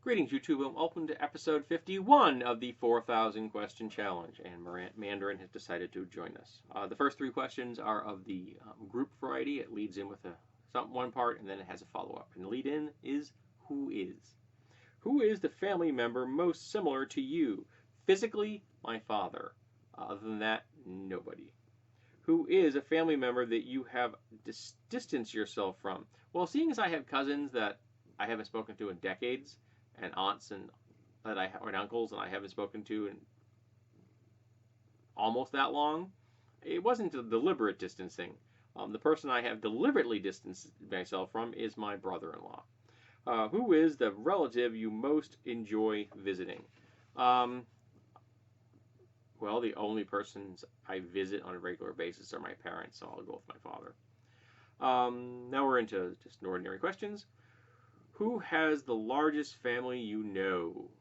Greetings, YouTube, and welcome to episode 51 of the 4,000 question challenge. And Mandarin has decided to join us. The first three questions are of the group variety. It leads in with one part, and then it has a follow-up. And the lead-in is who is? Who is the family member most similar to you? Physically, my father. Other than that, nobody. Who is a family member that you have distanced yourself from? Well, seeing as I have cousins that I haven't spoken to in decades, and aunts and uncles and I haven't spoken to in almost that long, it wasn't a deliberate distancing. The person I have deliberately distanced myself from is my brother-in-law. Who is the relative you most enjoy visiting? Well, the only persons I visit on a regular basis are my parents, so I'll go with my father. Now we're into just ordinary questions. Who has the largest family you know?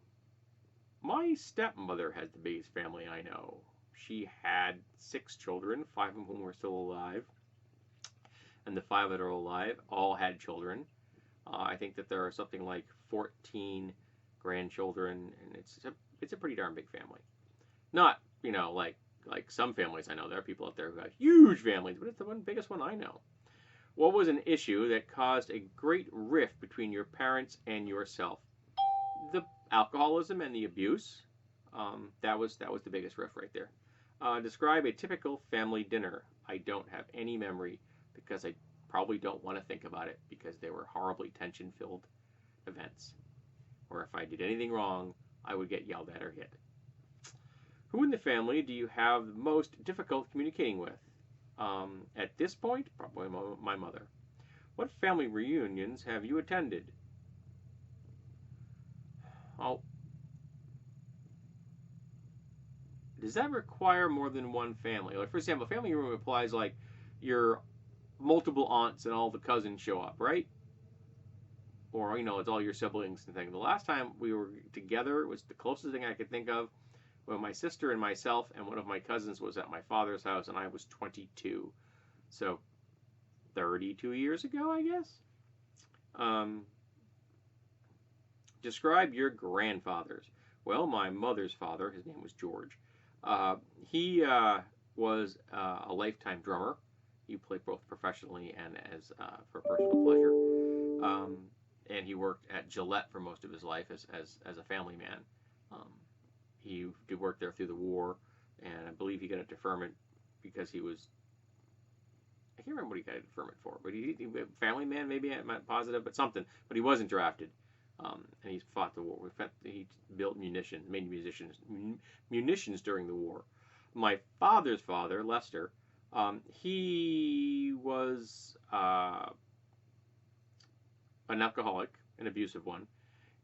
My stepmother has the biggest family I know. She had 6 children, 5 of whom were still alive. And the 5 that are alive all had children. I think that there are something like 14 grandchildren, and it's a pretty darn big family. Not, like some families I know. There are people out there who have huge families, but it's the biggest one I know. What was an issue that caused a great rift between your parents and yourself? The alcoholism and the abuse. That was the biggest rift right there. Describe a typical family dinner. I don't have any memory because I probably don't want to think about it because they were horribly tension-filled events. Or if I did anything wrong, I would get yelled at or hit. Who in the family do you have the most difficult communicating with? At this point, probably my mother. What family reunions have you attended? Oh, does that require more than one family? Like, for example, family reunion implies like your multiple aunts and all the cousins show up, right? Or, it's all your siblings and things. The last time we were together, it was the closest thing I could think of when my sister and myself and one of my cousins was at my father's house, and I was 22. So, 32 years ago, I guess? Describe your grandfathers. Well, my mother's father, his name was George. He was a lifetime drummer. He played both professionally and as for personal pleasure. And he worked at Gillette for most of his life as a family man. He did work there through the war, and I believe he got a deferment because he was, I can't remember what he got a deferment for, but he family man, maybe I'm not positive, but something. But he wasn't drafted, and he fought the war. He built munitions, made munitions during the war. My father's father, Lester, he was an alcoholic, an abusive one,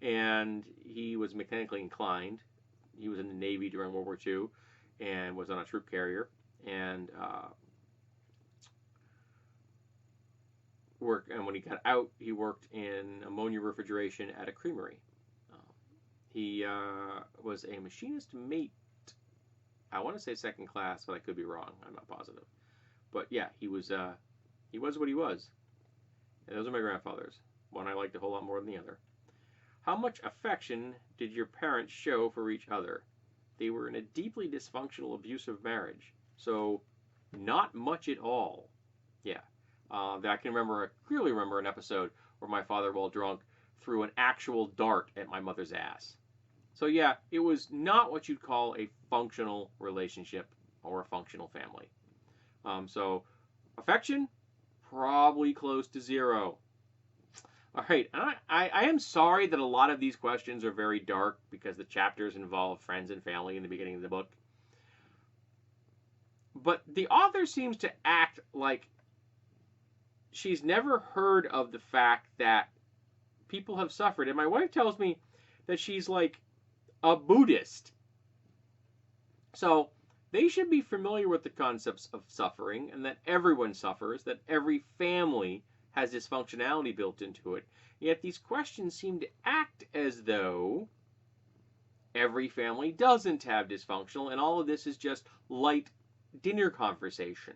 and he was mechanically inclined. He was in the Navy during World War II and was on a troop carrier and when he got out, he worked in ammonia refrigeration at a creamery. He was a machinist mate. I want to say second class, but I could be wrong. I'm not positive. But yeah, he was what he was. And those are my grandfathers. One I liked a whole lot more than the other. How much affection did your parents show for each other? They were in a deeply dysfunctional, abusive marriage. So, not much at all. Yeah. I can clearly remember an episode where my father, while drunk, threw an actual dart at my mother's ass. So yeah, it was not what you'd call a functional relationship or a functional family. So, affection? Probably close to 0. All right, I am sorry that a lot of these questions are very dark because the chapters involve friends and family in the beginning of the book. But the author seems to act like she's never heard of the fact that people have suffered. And my wife tells me that she's like a Buddhist. So they should be familiar with the concepts of suffering and that everyone suffers, that every family has dysfunctionality built into it. Yet these questions seem to act as though every family doesn't have dysfunctional, and all of this is just light dinner conversation.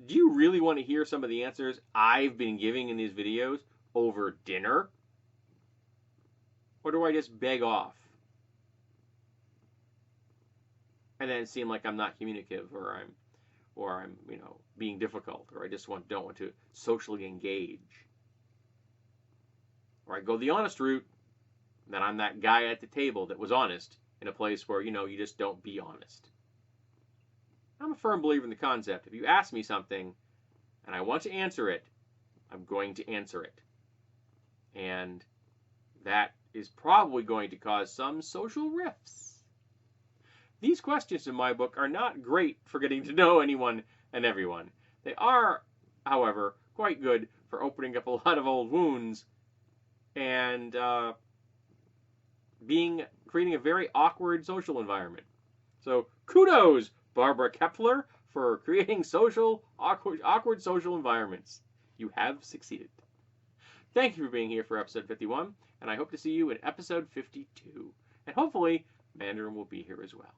Do you really want to hear some of the answers I've been giving in these videos over dinner? Or do I just beg off and then seem like I'm not communicative, or I'm being difficult, or I just don't want to socially engage? Or I go the honest route, then I'm that guy at the table that was honest in a place where, you just don't be honest. I'm a firm believer in the concept. If you ask me something and I want to answer it, I'm going to answer it. And that is probably going to cause some social rifts. These questions in my book are not great for getting to know anyone and everyone. They are, however, quite good for opening up a lot of old wounds and creating a very awkward social environment. So kudos, Barbara Kepler, for creating awkward social environments. You have succeeded. Thank you for being here for episode 51, and I hope to see you in episode 52. And hopefully, Mandarin will be here as well.